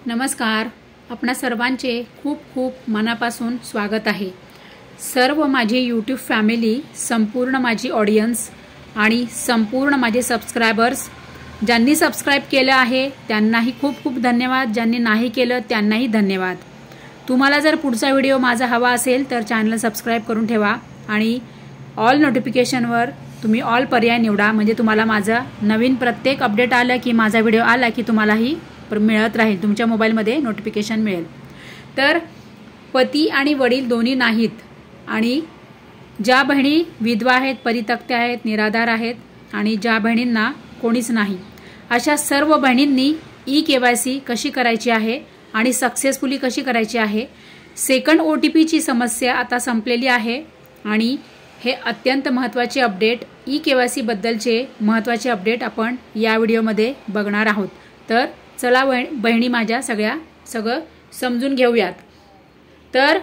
नमस्कार. आपणा सर्वांचे खूप खूप मनापासून स्वागत आहे. सर्व माझे यूट्यूब फॅमिली, संपूर्ण माझी ऑडियन्स आणि संपूर्ण माझे सबस्क्रायबर्स, ज्यांनी सबस्क्राइब केलं आहे त्यांनाही खूप खूप धन्यवाद. ज्यांनी नाही केलं त्यांनाही धन्यवाद. तुम्हाला जर पुढचा व्हिडिओ माझा हवा असेल तर चॅनल सबस्क्राइब करून ठेवा आणि ऑल नोटिफिकेशनवर तुम्ही ऑल पर्याय निवडा, म्हणजे तुम्हाला माझा नवीन प्रत्येक अपडेट आला की माझा व्हिडिओ आला की तुम्हालाही मिळत राहील, तुमच्या मोबाईलमध्ये नोटिफिकेशन मिळेल. तर पती आणि वडील दोन्ही नाहीत आणि ज्या बहिणी विधवा आहेत, परित्यक्त्या आहेत, निराधार आहेत आणि ज्या बहिणींना कोणीच नाही, अशा सर्व बहिणींनी ई-केवायसी कशी करायची आहे आणि सक्सेसफुली कशी करायची आहे. सेकंड OTPची समस्या आता संपलेली आहे आणि हे अत्यंत महत्त्वाचे अपडेट, ई-केवायसी बद्दलचे महत्त्वाचे अपडेट आपण या व्हिडिओमध्ये बघणार आहोत. तर चला बहिणी माझ्या सगळं समजून घेऊयात. तर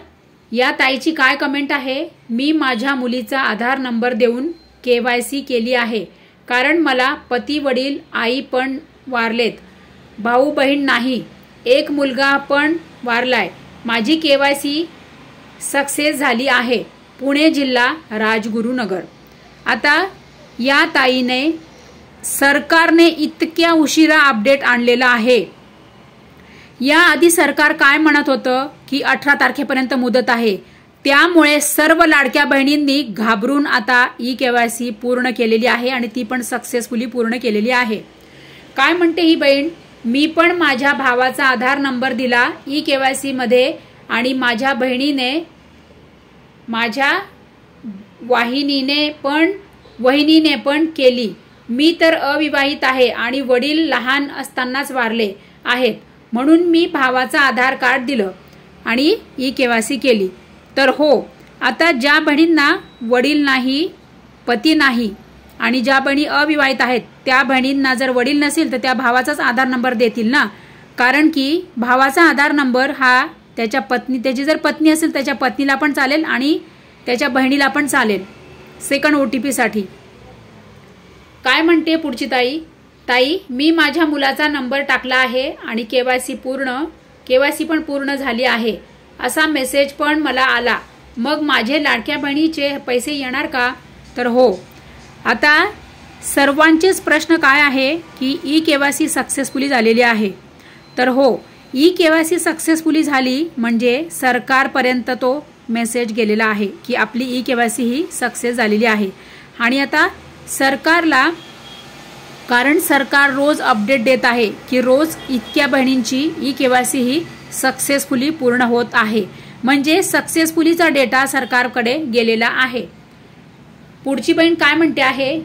या ताईची काय कमेंट आहे, मी माझ्या मुलीचा आधार नंबर देऊन KYC केली आहे, कारण मला पती वडील आई पण वारलेत, भाऊ बहीण नाही, एक मुलगा पण वारलाय. माझी KYC सक्सेस झाली आहे. पुणे जिल्हा, राजगुरुनगर. आता या ताईने सरकारने इतक्या उशिरा अपडेट आणलेला आहे. या आधी सरकार काय म्हणत होतं की 18 तारखेपर्यंत मुदत आहे, त्यामुळे सर्व लाडक्या बहिणींनी घाबरून आता ई-केवायसी पूर्ण केलेली आहे आणि ती पण सक्सेसफुली पूर्ण केलेली आहे. काय म्हणते ही बहीण, मी पण माझ्या भावाचा आधार नंबर दिला ई-केवायसी मध्ये आणि माझ्या बहिणीने, माझ्या वहिनीने पण केली. मी तर अविवाहित आहे आणि वडील लहान असतानाच वारले आहेत, म्हणून मी भावाचा आधार कार्ड दिलं आणि ई-केवायसी केली. तर हो, आता ज्या बहिणींना वडील नाही, पती नाही आणि ज्या बहिणी अविवाहित आहेत त्या बहिणींना जर वडील नसेल तर त्या भावाचाच आधार नंबर देतील ना, कारण की भावाचा आधार नंबर हा त्याच्या पत्नी, त्याची जर पत्नी असेल त्याच्या पत्नीला पण चालेल आणि त्याच्या बहिणीला पण चालेल सेकंड OTPसाठी. काय म्हणते पुढची ताई, मी माझ्या मुलाचा नंबर टाकला आहे आणि KYC पण पूर्ण झाली आहे, असा मेसेज पण मला आला. मग माझे लाडक्या बहिणीचे पैसे येणार का? तर हो, आता सर्वांचेच प्रश्न काय आहे की ई-केवायसी सक्सेसफुली झालेली आहे. तर हो, ई-केवायसी सक्सेसफुली झाली म्हणजे सरकारपर्यंत तो मेसेज गेलेला आहे की आपली ई-केवायसी ही सक्सेस झालेली आहे. आणि आता सरकारला, कारण सरकार रोज अपडेट देत आहे की रोज इतक्या बहिणींची ई-केवायसी ही सक्सेसफुली पूर्ण होत आहे, म्हणजे सक्सेसफुलीचा डेटा सरकारकडे गेलेला आहे. पुढची बहीण काय म्हणते आहे,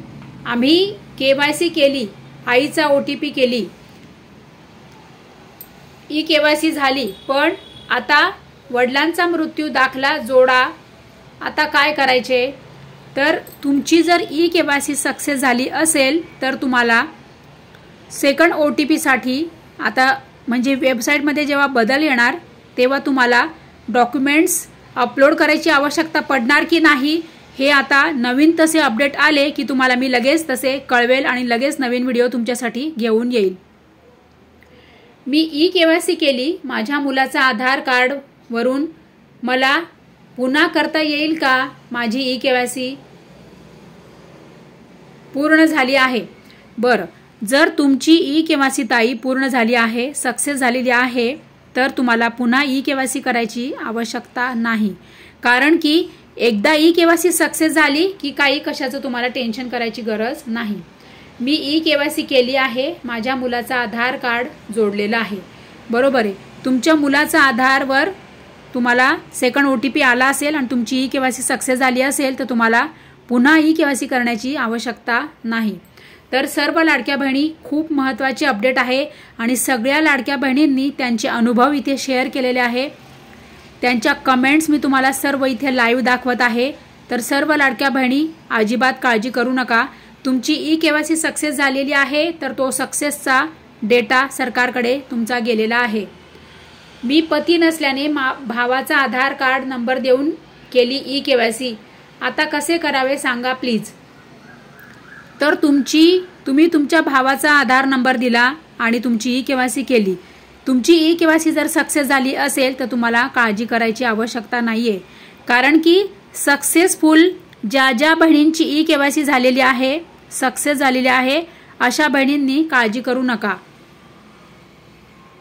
आम्ही KYC केली, आईचा OTP केली, ई-केवायसी झाली, पण आता वडिलांचा मृत्यू दाखला जोडा, आता काय करायचे? तर तुमची जर ई-केवायसी सक्सेस झाली असेल तर तुम्हाला सेकंड OTPसाठी आता म्हणजे वेबसाईटमध्ये जेव्हा बदल येणार तेव्हा तुम्हाला डॉक्युमेंट्स अपलोड करायची आवश्यकता पडणार की नाही, हे आता नवीन तसे अपडेट आले की तुम्हाला मी लगेच तसे कळवेल आणि लगेच नवीन व्हिडिओ तुमच्यासाठी घेऊन येईल. मी ई-केवायसी केली, माझ्या मुलाचा आधार कार्ड वरून मला पुन्हा करता येईल का? माझी ई-केवायसी पूर्ण झाली आहे. बरं, जर तुमची ई-केवायसी ताई पूर्ण झाली आहे, सक्सेस झालेली आहे, तर तुम्हाला पुन्हा ई-केवायसी करायची आवश्यकता नाही, कारण की एकदा ई-केवायसी सक्सेस झाली की काही कशाचं तुम्हाला टेन्शन करायची गरज नाही. मी ई-केवायसी केली आहे, माझ्या मुलाचा आधार कार्ड जोडलेला आहे. बरोबर आहे, तुमच्या मुलाचा आधारवर तुम्हाला सेकंड OTP आला असेल आणि तुमची ई-केवायसी सक्सेस झाली असेल तर तुम्हाला पुन्हा ई-केवायसी करण्याची आवश्यकता नाही. तर सर्व लाडक्या बहिणी, खूप महत्त्वाचे अपडेट आहे आणि सगळ्या लाडक्या बहिणींनी त्यांचे अनुभव इथे शेअर केलेले आहे. त्यांच्या कमेंट्स मी तुम्हाला सर्व इथे लाईव्ह दाखवत आहे. तर सर्व लाडक्या बहिणी, अजिबात काळजी करू नका. तुमची ई-केवायसी सक्सेस झालेली आहे तर तो सक्सेसचा डेटा सरकारकडे तुमचा गेलेला आहे. मी पती नसल्याने भावाचा आधार कार्ड नंबर देऊन केली ई-केवायसी, आता कसे करावे सांगा प्लीज. तर तुम्ही तुमच्या भावाचा आधार नंबर दिला आणि तुमची ई-केवायसी केली, तुमची ई केवायसी जर सक्सेस झाली असेल तर तुम्हाला काळजी करायची आवश्यकता नाहीये, कारण की सक्सेसफुल ज्या ज्या बहिणींची ई केवायसी झालेली आहे, सक्सेस झालेली आहे, अशा बहिणींनी काळजी करू नका।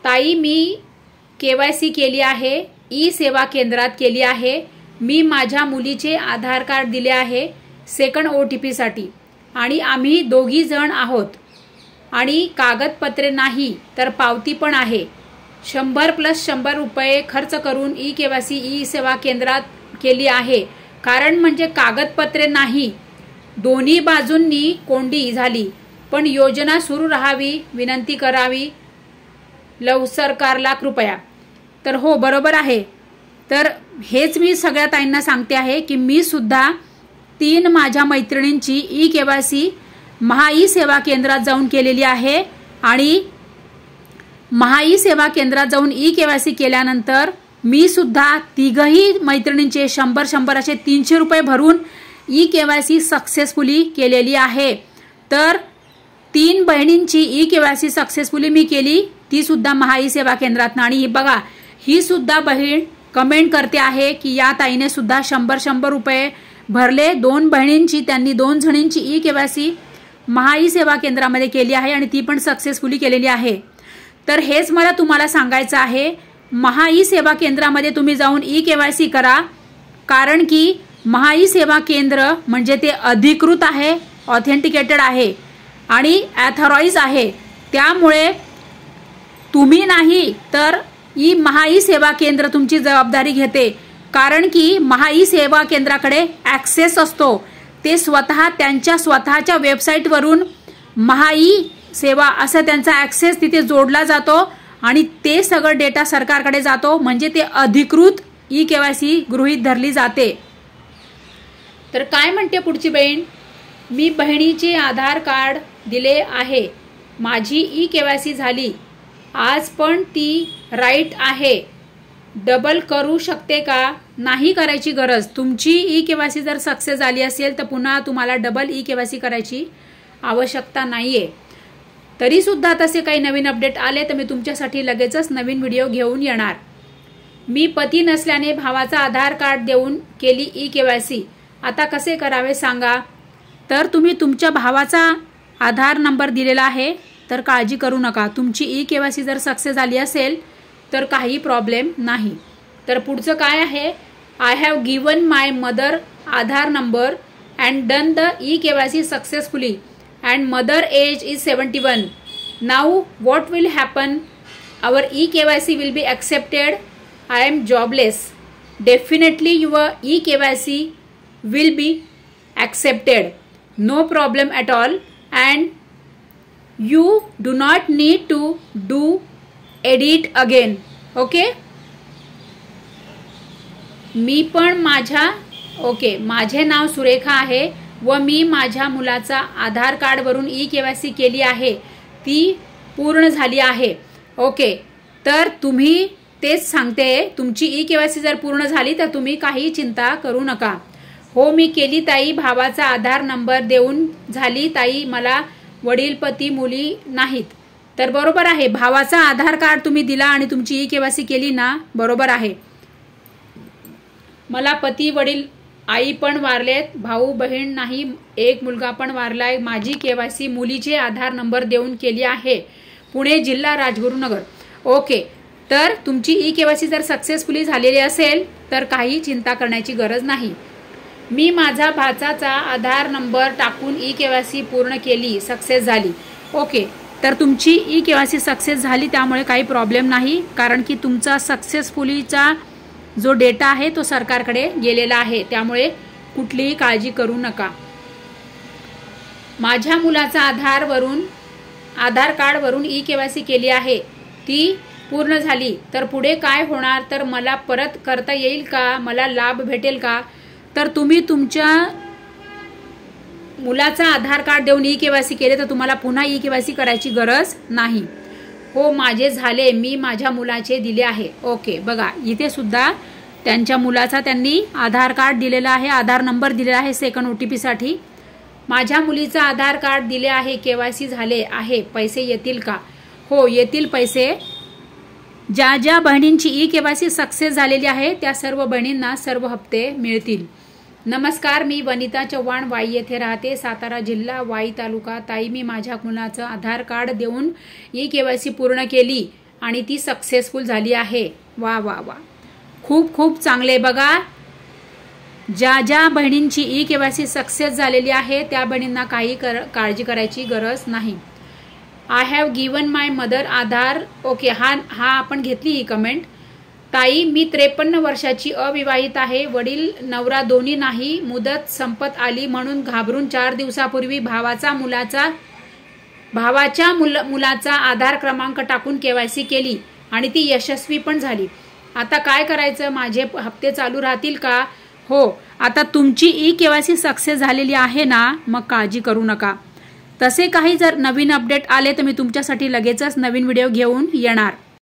ताई मी केवायसी केली आहे, ई सेवा केंद्रात केली आहे, मी माझ्या मुलीचे आधार कार्ड दिले आहे सेकंड OTP साठी आणि आम्ही दोघी जण आहोत आणि कागदपत्रे नाही तर पावती पण आहे। 100 + 100 रुपये खर्च करून ई केवायसी ई सेवा केंद्रात केली आहे, कारण म्हणजे कागदपत्रे नाही, दोन्ही बाजूंनी कोंडी झाली, पण योजना सुरू राहावी विनंती करावी सरकारला कृपया। तर हो बरोबर आहे। तर हेच मी सगळ्या ताईंना सांगते आहे की मी सुद्धा 3 माझ्या मैत्रिणींची ई केवायसी महाई सेवा केंद्रात जाऊन केलेली आहे आणि महाई सेवा केंद्रात जाऊन ई केवायसी केल्यानंतर मी सुद्धा तिघही मैत्रिणींचे 100 असे 300 रुपये भरून ई केवायसी सक्सेसफुली केलेली आहे। तर 3 बहिणींची ई केवायसी सक्सेसफुली मी केली, ती सुद्धा महाई सेवा केंद्रात। आणि बघा ही सुद्धा बहीण कमेंट करते आहे की या ताईने सुद्धा 100 रुपये भरले, 2 बहिणींची त्यांनी 2 जणींची ई केवायसी महाई सेवा केंद्रामध्ये केली आहे आणि ती पण सक्सेसफुली केलेली आहे। तर हेच मला तुम्हाला सांगायचं आहे, महाई सेवा केंद्रामध्ये तुम्ही जाऊन ई केवायसी करा, कारण की महाई सेवा केंद्र म्हणजे ते अधिकृत आहे, ऑथेंटिकेटेड आहे आणि ऑथराइज आहे। त्यामुळे तुम्ही नाही तर ई महाई सेवा केंद्र तुमची जबाबदारी घेते, कारण की महाई सेवा केंद्राकडे ॲक्सेस असतो, ते स्वतः त्यांच्या स्वतःच्या वेबसाईटवरून महाई सेवा असं त्यांचा ॲक्सेस तिथे जोडला जातो आणि ते सगळं डेटा सरकारकडे जातो, म्हणजे ते अधिकृत ई केवायसी गृहीत धरली जाते। तर काय म्हणते पुढची बहीण, मी बहिणीचे आधार कार्ड दिले आहे, माझी ई केवायसी झाली, आज पण ती राईट आहे, डबल करू शकते का? नाही करायची गरज, तुमची ई केवायसी जर सक्सेस झाली असेल तर पुन्हा तुम्हाला डबल ई केवायसी करायची आवश्यकता नाहीये। तरी सुद्धा तसे काही नवीन अपडेट आले तर मी तुमच्यासाठी लगेचच नवीन व्हिडिओ घेऊन येणार। मी पती नसल्याने भावाचा आधार कार्ड देऊन केली ई केवायसी, आता कसे करावे सांगा? तर तुम्ही तुमच्या भावाचा आधार नंबर दिलेला आहे, तर काळजी करू नका, तुमची ई केवायसी जर सक्सेस झाली असेल तर काही प्रॉब्लेम नाही। तर पुढचं काय आहे, I have given my mother Aadhaar number and done the e KYC successfully and mother age is 71. Now what will happen? Our e-KYC will be accepted. I am jobless. Definitely your e-KYC will be accepted. No problem at all. And you do not need to do edit again. Okay? मी पण माझे नाव सुरेखा आहे व मी माझ्या मुलाचा आधार card वरून ई-KYC केली आहे, ती पूर्ण झाली आहे. ओके, तर तुम्ही तेच सांगते, तुमची ई-KYC जर पूर्ण झाली तर तुम्ही काही चिंता करू नका. हो, मी केली ताई, भावाचा आधार नंबर देऊन झाली ताई, मला वडील पती मुली नाहीत. तर बरोबर आहे, भावाचा आधार कार्ड तुम्ही दिला आणि तुमची ई-KYC केली ना, बरोबर आहे. मला पती वडील आई पण वारलेत, भाऊ बहीण नाही, एक मुलगा पण वारलाय, माझी KYC मुलीचे आधार नंबर देऊन केली आहे, पुणे जिल्हा राजगुरुनगर. ओके, तर तुमची ई-KYC जर सक्सेसफुली झालेली असेल तर काही चिंता करण्याची गरज नाही. मी माझा भाचाचा आधार नंबर टाकून ई-KYC पूर्ण केली, सक्सेस झाली. ओके, तर तुमची ई-KYC सक्सेस झाली, त्यामुळे काही प्रॉब्लेम नाही, कारण की तुमचा सक्सेसफुलीचा जो डेटा आहे तो सरकारकडे गेलेला आहे, त्यामुळे कुठलीही काळजी करू नका. माझ्या मुलाचा आधार कार्ड वरून ई-KYC केली आहे, ती पूर्ण झाली, तर पुढे काय होणार? तर मला परत करता येईल का? मला लाभ भेटेल का? तर तुम्ही तुमच्या मुलाचा आधार कार्ड देऊन ई-KYC केले तर तुम्हाला पुन्हा ई-KYC करायची गरज नाही. हो, माझे झाले, मी माझ्या मुलाचे दिले आहे. ओके, बघा इथे सुद्धा त्यांच्या मुलाचा त्यांनी आधार कार्ड दिलेला आहे, आधार नंबर दिलेला आहे सेकंड OTP साठी. माझ्या मुलीचा आधार कार्ड दिले आहे, KYC झाले आहे, पैसे येतील का? हो, येतील पैसे. ज्या ज्या बहिणींची ई-केवायसी सक्सेस झालेली आहे त्या सर्व बहिणींना सर्व हप्ते मिळतील। नमस्कार, मी वनिता चव्हाण, वाई येथे राहते, सातारा जिल्हा, वाई तालुका। ताई, मी माझ्या मुलाचं आधार कार्ड देऊन ई-केवायसी पूर्ण केली आणि ती सक्सेसफुल झाली आहे। वा वा वा, खूप खूप चांगले। बघा, ज्या ज्या बहिणींची ई-केवायसी सक्सेस झालेली आहे त्या बहिणींना काही काळजी करायची गरज नाही। I have given my mother Aadhaar. Okay, हा आपण घेतली ही कमेंट। ताई, मी 53 वर्षाची अविवाहित आहे, वडील नवरा दोन्ही नाही, मुदत संपत आली म्हणून घाबरून 4 दिवसापूर्वी भावाच्या मुलाचा आधार क्रमांक टाकून केवायसी केली आणि ती यशस्वी पण झाली। आता काय करायचं? माझे हप्ते चालू राहतील का? हो, आता तुमची ई-केवायसी सक्सेस झालेली आहे ना, मग काळजी करू नका। तसे काही जर नवीन अपडेट आले तर मी तुमच्यासाठी लगेचच नवीन व्हिडिओ घेऊन येणार।